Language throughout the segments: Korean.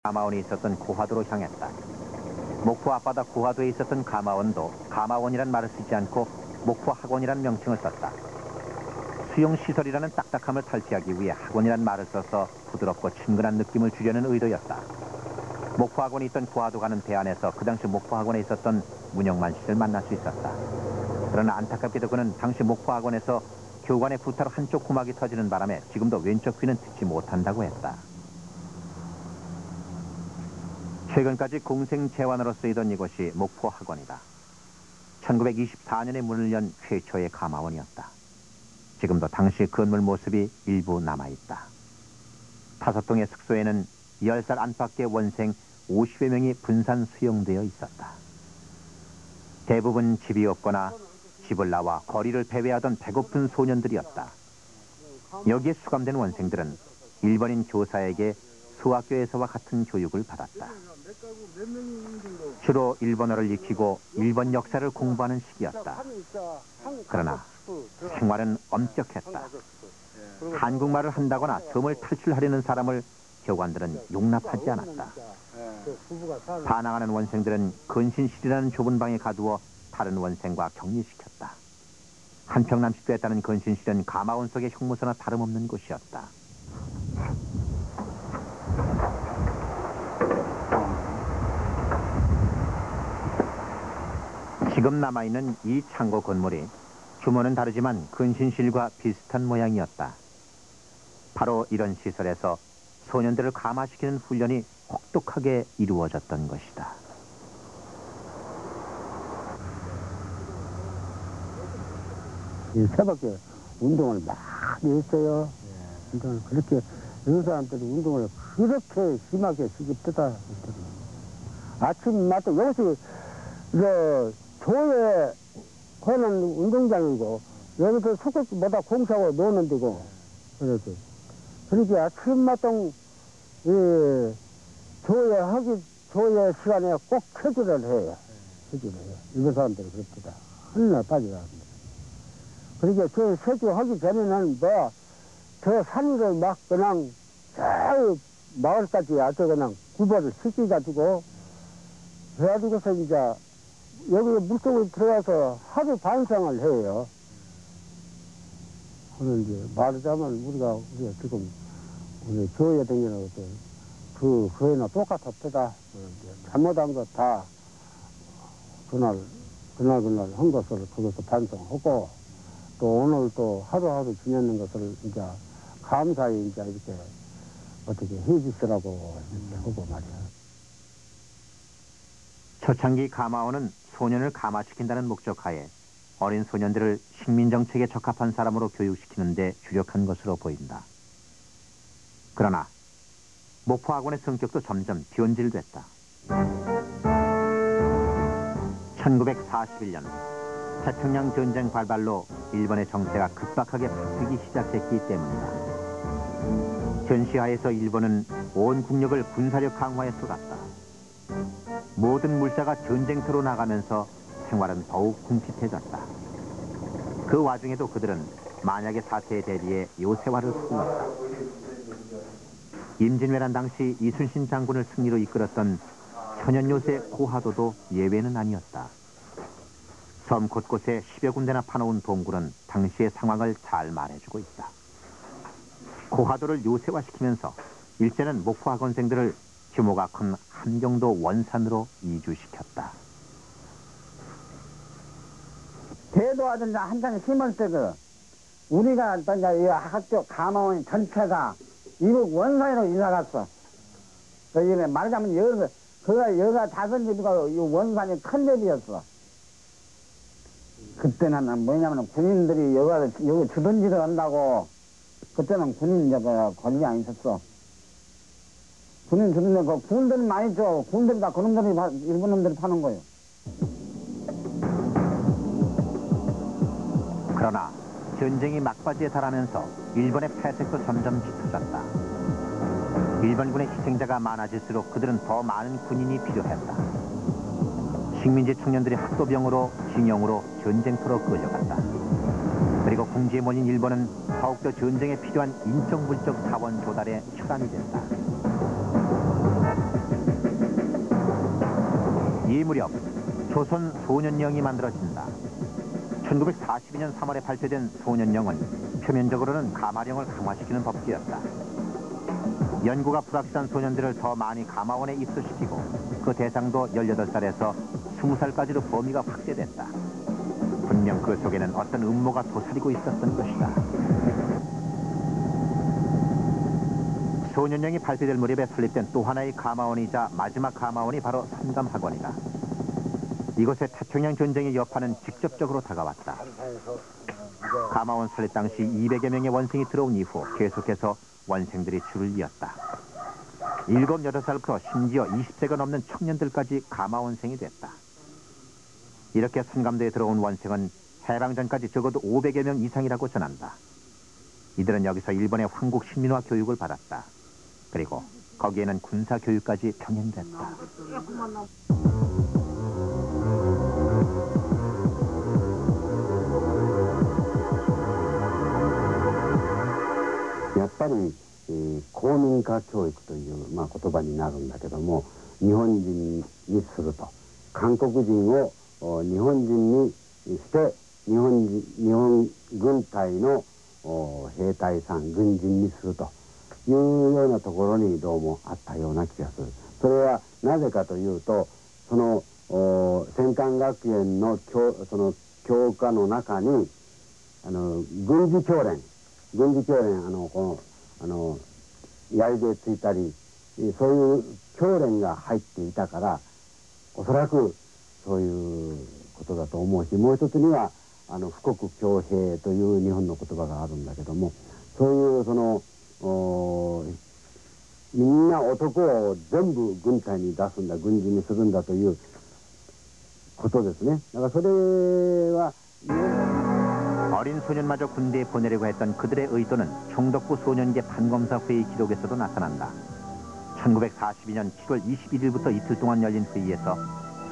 가마원이 있었던 고화도로 향했다. 목포 앞바다 고화도에 있었던 가마원도 가마원이란 말을 쓰지 않고 목포 학원이란 명칭을 썼다. 수용시설이라는 딱딱함을 탈피하기 위해 학원이란 말을 써서 부드럽고 친근한 느낌을 주려는 의도였다. 목포 학원이 있던 고화도 가는 배 안에서 그 당시 목포 학원에 있었던 문영만 씨를 만날 수 있었다. 그러나 안타깝게도 그는 당시 목포 학원에서 교관의 구타로 한쪽 고막이 터지는 바람에 지금도 왼쪽 귀는 듣지 못한다고 했다. 최근까지 공생제환으로 쓰이던 이곳이 목포 학원이다. 1924년에 문을 연 최초의 가마원이었다. 지금도 당시 건물 모습이 일부 남아있다. 5동의 숙소에는 10살 안팎의 원생 50여 명이 분산 수용되어 있었다. 대부분 집이 없거나 집을 나와 거리를 배회하던 배고픈 소년들이었다. 여기에 수감된 원생들은 일본인 교사에게 소학교에서와 같은 교육을 받았다. 주로 일본어를 익히고 일본 역사를 공부하는 시기였다. 그러나 생활은 엄격했다. 한국말을 한다거나 섬을 탈출하려는 사람을 교관들은 용납하지 않았다. 반항하는 원생들은 근신실이라는 좁은 방에 가두어 다른 원생과 격리시켰다. 한평남씩 됐다는 근신실은 가마원 속의 형무소나 다름없는 곳이었다. 지금 남아있는 이 창고 건물이 규모는 다르지만 근신실과 비슷한 모양이었다. 바로 이런 시설에서 소년들을 감화시키는 훈련이 혹독하게 이루어졌던 것이다. 새벽에 운동을 많이 했어요. 운동을 그렇게 여러 사람들이 운동을 그렇게 심하게 시켰다. 아침마다 여기서 조에 하는 운동장이고 여기서 수국보다 공사하고 노는 데고 그래서 그렇게 아침마다 조회 시간에 꼭 체조를 해요. 체조를 해요. 일본 사람들이 그럽니다. 하늘날 빠져나갑니다. 그러니까 저 체조하기 전에는 저 산을 막 그냥 저 마을까지 아주 그냥 구보를 시켜가지고 그래가지고서 이제 여기 물속에 들어가서 하루 반성을 해요. 오늘 이제 말하자면 우리가 지금 우리 교회 다니는 것도 그 교회나 똑같았다. 잘못한 거 다 그날 한 것을 거기서 반성하고 또 오늘 또 하루하루 지내는 것을 이제 감사히 이제 이렇게 어떻게 해주시라고 이렇게 하고 말이야. 초창기 가마원은 소년을 감화시킨다는 목적하에 어린 소년들을 식민정책에 적합한 사람으로 교육시키는 데 주력한 것으로 보인다. 그러나 목포학원의 성격도 점점 변질됐다. 1941년 태평양 전쟁 발발로 일본의 정세가 급박하게 바뀌기 시작했기 때문이다. 전시하에서 일본은 온 국력을 군사력 강화에 쏟았다. 모든 물자가 전쟁터로 나가면서 생활은 더욱 궁핍해졌다. 그 와중에도 그들은 만약의 사태에 대비해 요새화를 수놓았다. 임진왜란 당시 이순신 장군을 승리로 이끌었던 천연요새 고화도도 예외는 아니었다. 섬 곳곳에 10여 군데나 파놓은 동굴은 당시의 상황을 잘 말해주고 있다. 고화도를 요새화시키면서 일제는 목포 학원생들을 규모가 큰 함경도 원산으로 이주시켰다. 대도하던 한장 심을 때 우리가 이제 이 학교 가마원 전체가 이북 원산으로 이사 갔어. 말하자면 여가 작은 집이가 원산이 큰 집이었어. 그때는 뭐냐면 군인들이 여기 주둔지를 한다고 그때는 군인 권리 안 있었어. 군인 주둔데 그 군들이 많이 줘. 군들이 다 그놈들이 일본 놈들이 파는 거예요. 그러나 전쟁이 막바지에 달하면서 일본의 패색도 점점 짙어졌다. 일본군의 희생자가 많아질수록 그들은 더 많은 군인이 필요했다. 식민지 청년들이 학도병으로 징용으로 전쟁터로 끌려갔다. 그리고 궁지에 몰린 일본은 더욱더 전쟁에 필요한 인적 물적 자원 조달에 혈안이 됐다. 이 무렵 조선 소년령이 만들어진다. 1942년 3월에 발표된 소년령은 표면적으로는 가마령을 강화시키는 법규였다. 연구가 불확실한 소년들을 더 많이 가마원에 입소시키고 그 대상도 18살에서 20살까지로 범위가 확대됐다. 분명 그 속에는 어떤 음모가 도사리고 있었던 것이다. 소년령이 발표될 무렵에 설립된 또 하나의 가마원이자 마지막 가마원이 바로 선감학원이다. 이곳에 태평양 전쟁의 여파는 직접적으로 다가왔다. 가마원 설립 당시 200여 명의 원생이 들어온 이후 계속해서 원생들이 줄을 이었다. 7, 8살부터 심지어 20세가 넘는 청년들까지 가마원생이 됐다. 이렇게 선감도에 들어온 원생은 해방 전까지 적어도 500여 명 이상이라고 전한다. 이들은 여기서 일본의 황국 신민화 교육을 받았다. 그리고 거기에는 군사 교육까지 병행됐다.やっぱり、公民化教育という、言葉になるんだけども、日本人にすると、韓国人を日本人にして日本軍隊の兵隊さん軍人にするというようなところにどうもあったような気がする。それはなぜかというと、その戦艦学園のその教科の中に軍事教練槍でついたりそういう教練が入っていたから、おそらくそういうことだと思うし、もう一つには富国強兵という日本の言葉があるんだけども、そういうみんな男を全部軍隊に出すんだ、軍人にするんだということですね。だからそれは어린 소년마저 군대에 보내려고 했던 그들의 의도는 총독부 소년계 판검사 회의 기록에서도 나타난다. 1942년 7월 21일부터 이틀 동안 열린 회의에서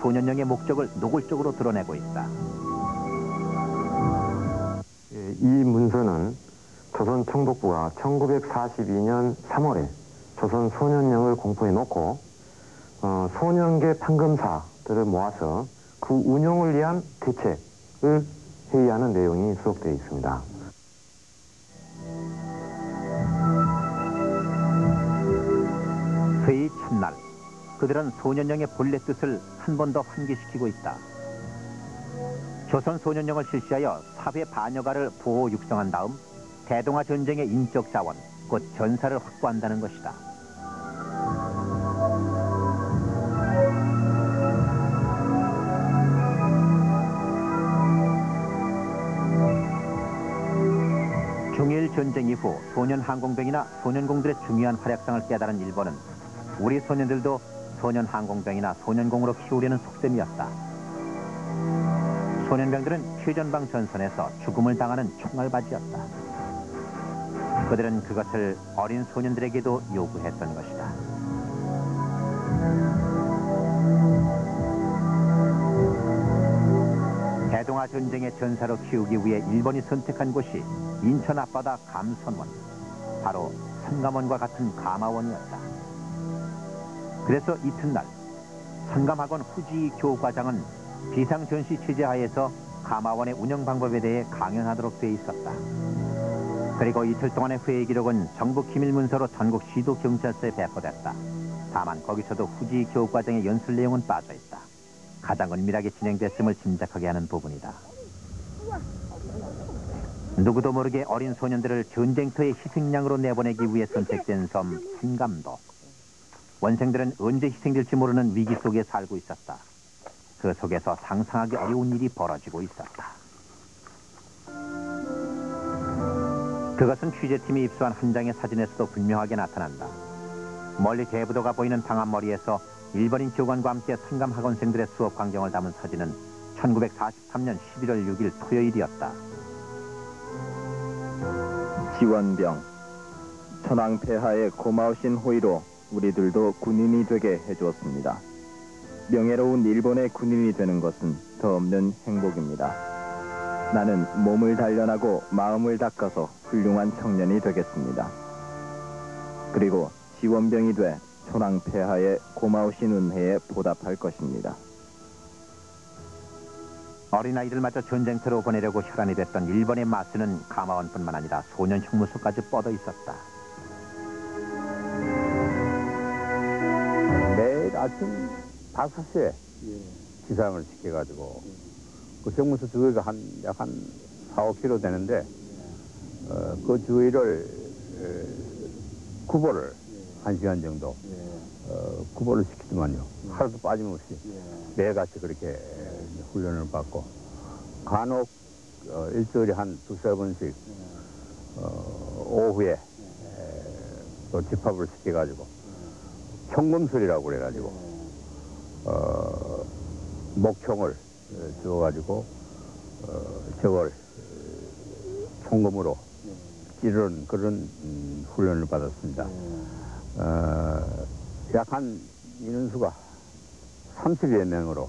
소년령의 목적을 노골적으로 드러내고 있다. 이 문서는 조선 총독부가 1942년 3월에 조선 소년령을 공포해 놓고 소년계 판검사들을 모아서 그 운용을 위한 대책을 회의하는 내용이 수록되어 있습니다. 회의 첫날, 그들은 소년령의 본래 뜻을 한 번 더 환기시키고 있다. 조선 소년령을 실시하여 사회 반여가를 보호 육성한 다음 대동아 전쟁의 인적 자원, 곧 전사를 확보한다는 것이다. 중일 전쟁 이후 소년 항공병이나 소년공들의 중요한 활약상을 깨달은 일본은 우리 소년들도 소년 항공병이나 소년공으로 키우려는 속셈이었다. 소년병들은 최전방 전선에서 죽음을 당하는 총알바지였다. 그들은 그것을 어린 소년들에게도 요구했던 것이다. 대동아 전쟁의 전사로 키우기 위해 일본이 선택한 곳이 인천 앞바다 감선원, 바로 선감원과 같은 가마원이었다. 그래서 이튿날 선감학원 후지 교과장은 비상전시 체제 하에서 가마원의 운영 방법에 대해 강연하도록 돼 있었다. 그리고 이틀 동안의 회의 기록은 정부 기밀 문서로 전국 시도 경찰서에 배포됐다. 다만 거기서도 후지 교과장의 연설 내용은 빠져 있다. 가장 은밀하게 진행됐음을 짐작하게 하는 부분이다. 누구도 모르게 어린 소년들을 전쟁터의 희생양으로 내보내기 위해 선택된 섬 선감도. 원생들은 언제 희생될지 모르는 위기 속에 살고 있었다. 그 속에서 상상하기 어려운 일이 벌어지고 있었다. 그것은 취재팀이 입수한 한 장의 사진에서도 분명하게 나타난다. 멀리 대부도가 보이는 방암머리에서 일본인 교관과 함께 선감학원생들의 수업 광경을 담은 사진은 1943년 11월 6일 토요일이었다. 지원병, 천황폐하의 고마우신 호의로 우리들도 군인이 되게 해주었습니다. 명예로운 일본의 군인이 되는 것은 더 없는 행복입니다. 나는 몸을 단련하고 마음을 닦아서 훌륭한 청년이 되겠습니다. 그리고 지원병이 돼 천황폐하의 고마우신 은혜에 보답할 것입니다. 어린아이들마저 전쟁터로 보내려고 혈안이 됐던 일본의 마스는 가마원뿐만 아니라 소년 형무소까지 뻗어 있었다. 매일 아침 5시에 기상을 시켜가지고 그 형무소 주위가 약 한 4-5km 되는데 그 주위를 구보를 1시간 정도 구보를 시키더만요. 하루도 빠짐없이 매일같이 그렇게 훈련을 받고 간혹 일주일에 한 2-3번씩 오후에 또 집합을 시켜가지고 총검술이라고 그래가지고 목총을 주어가지고 저걸 총검으로 찌르는 그런 훈련을 받았습니다. 약 한 인원수가 30여 명으로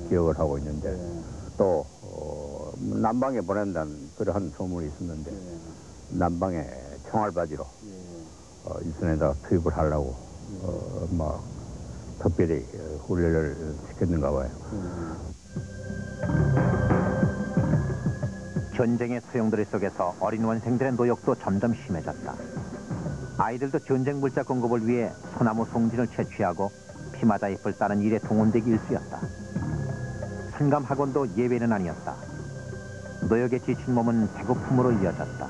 기억을 하고 있는데 또 남방에 보낸다는 그러한 소문이 있었는데 남방에 총알바지로 일선에다가 투입을 하려고 막 특별히 훈련을 시켰는가 봐요. 전쟁의 소용돌이 속에서 어린 원생들의 노역도 점점 심해졌다. 아이들도 전쟁 물자 공급을 위해 소나무 송진을 채취하고 피마자 잎을 따는 일에 동원되기 일쑤였다. 선감학원도 예외는 아니었다. 노역에 지친 몸은 배고픔으로 이어졌다.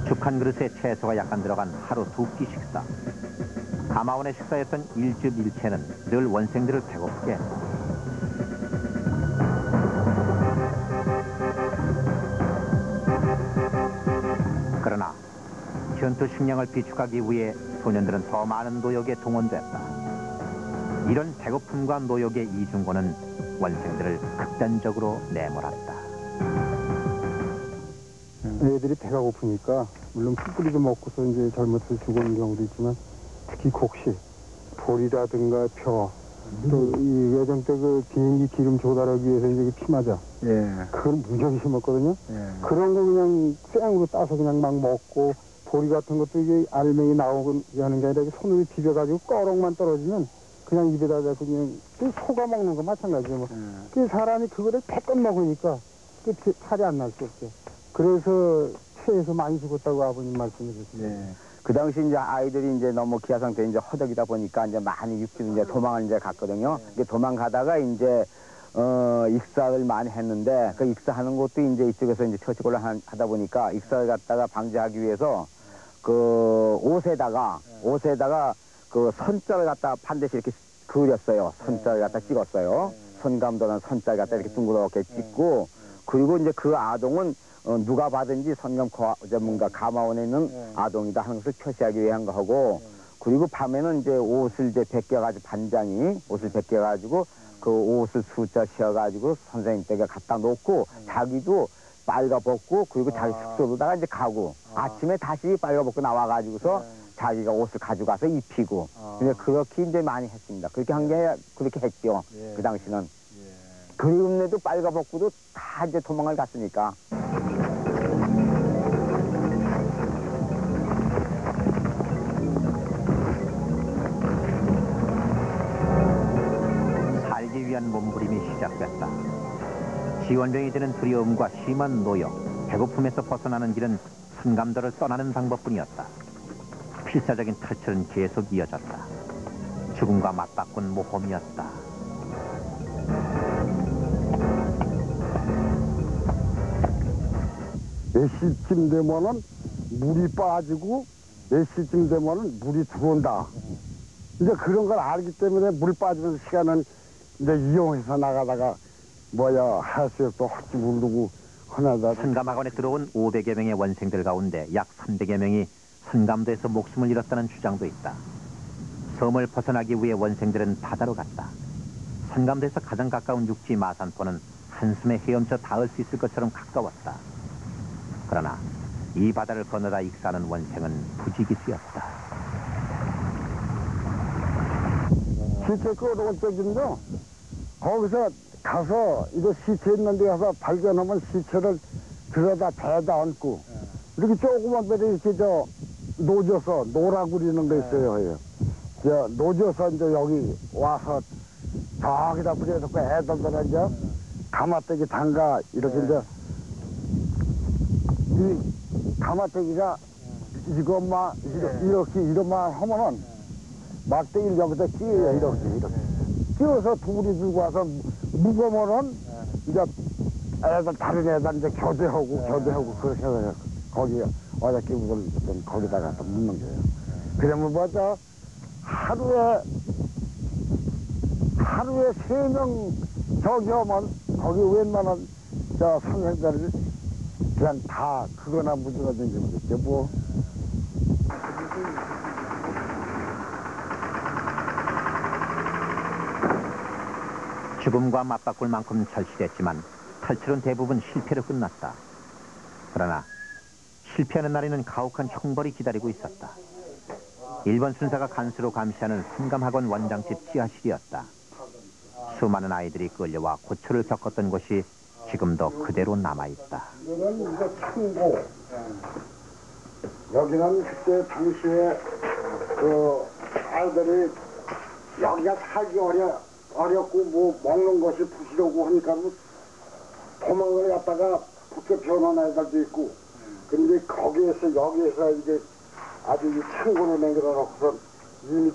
죽 한 그릇에 채소가 약간 들어간 하루 2끼 식사. 가마원의 식사였던 일즙일체는 늘 원생들을 배고프게 했다. 그러나 전투 식량을 비축하기 위해 소년들은 더 많은 노역에 동원됐다. 이런 배고픔과 노역의 이중고는 원생들을 극단적으로 내몰았다. 애들이 배가 고프니까 물론 풀뿌리도 먹고서 이제 잘못해서 죽어오는 경우도 있지만 특히 곡식, 볼이라든가 벼, 또 이 예전 때 그 비행기 기름 조달하기 위해서 이제 피마자, 그걸 무지하게 심었거든요. 그런 거 그냥 생으로 따서 그냥 막 먹고 보리 같은 것도 이게 알맹이 나오고 하는 게 아니라 손으로 비벼가지고 꺼럭만 떨어지면 그냥 입에다 대고 그냥 소가 먹는 거 마찬가지예요. 뭐. 그 사람이 그거를 패껏 먹으니까 그 살이 안 날 수 없어요. 그래서 체에서 많이 죽었다고 아버님 말씀해 주셨어요. 그 당시 이제 아이들이 이제 너무 기아 상태 이제 허덕이다 보니까 이제 많이 육지로 이제 도망을 이제 갔거든요. 이게 도망가다가 이제 익사를 많이 했는데 그 익사하는 것도 이제 이쪽에서 이제 처치골로 하다 보니까 익사를 갖다가 방지하기 위해서 그 옷에다가 그 선자를 갖다 반드시 이렇게 그렸어요. 선자를 갖다 찍었어요. 선감도는 선자를 갖다 이렇게 둥그렇게 찍고 그리고 이제 그 아동은 누가 봐든지 선감 전문가 가마원에 있는 아동이다 하는 것을 표시하기 위한 거 하고 그리고 밤에는 이제 옷을 이제 벗겨가지고 반장이 옷을 벗겨가지고 그 옷을 숫자 씌어가지고 선생님 댁에 갖다 놓고 자기도 빨가벗고 그리고 자기 숙소로다가 이제 가고 아침에 다시 빨가벗고 나와가지고서 자기가 옷을 가져가서 입히고 근데 그렇게 이제 많이 했습니다. 그렇게 한 게 그렇게 했죠. 그 당시는. 그리움에도 빨가벗고도 다 이제 도망을 갔으니까. 살기 위한 몸부림이 시작됐다. 지원병이 드는 두려움과 심한 노역, 배고픔에서 벗어나는 길은 선감도를 떠나는 방법뿐이었다. 필사적인 탈출은 계속 이어졌다. 죽음과 맞바꾼 모험이었다. 몇 시쯤 되면은 물이 빠지고 몇 시쯤 되면은 물이 들어온다. 이제 그런 걸 알기 때문에 물 빠지는 시간은 이제 이용해서 나가다가 해수욕도 헛지 모르고 하나다. 선감학원에 들어온 500여 명의 원생들 가운데 약 300여 명이 선감도에서 목숨을 잃었다는 주장도 있다. 섬을 벗어나기 위해 원생들은 바다로 갔다. 선감도에서 가장 가까운 육지 마산포는 한숨에 헤엄쳐 닿을 수 있을 것처럼 가까웠다. 그러나 이 바다를 건너다 익사하는 원생은 부지기수였다. 시체 끌어온 쪽인데 거기서 가서 이거 시체 있는 데 가서 발견하면 시체를 들여다 배에다 얹고 이렇게 조그만 배를 이렇게 노져서 노라 그리는 거 있어요. 노져서 이제 여기 와서 저기다 뿌려놓고 애들들은 이제 가마떼기 담가 이렇게 이제 이 가마떼기가 이것만 이렇게만 하면은 막대기를 여기다 끼워요. 이렇게 끼워서 두부리 들고 와서 무거면은 이제 애들 다른 애들 이제 교대하고 그렇게 해서 거기 어저께 묵을 거기다가 또 묻는 거예요. 그러면 뭐죠? 하루에 3명 저기 오면 거기 웬만한 저 선생들을 그냥 다 그거나 무지거든지 모르겠죠 뭐. 죽음과 맞바꿀 만큼 절실했지만 탈출은 대부분 실패로 끝났다. 그러나 실패하는 날에는 가혹한 형벌이 기다리고 있었다. 일본 순사가 간수로 감시하는 상감학원 원장집 지하실이었다. 수많은 아이들이 끌려와 고초를 겪었던 곳이 지금도 그대로 남아있다. 여기는 이제 창고. 여기는 그때 당시에 그 아이들이 여기가 살기 어렵고 뭐 먹는 것이 부시려고 하니까 뭐 도망을 갔다가 붙여 변한 아이들도 있고. 근데 거기에서 여기에서 이제 아주 이 창고를 남겨놓고서 이미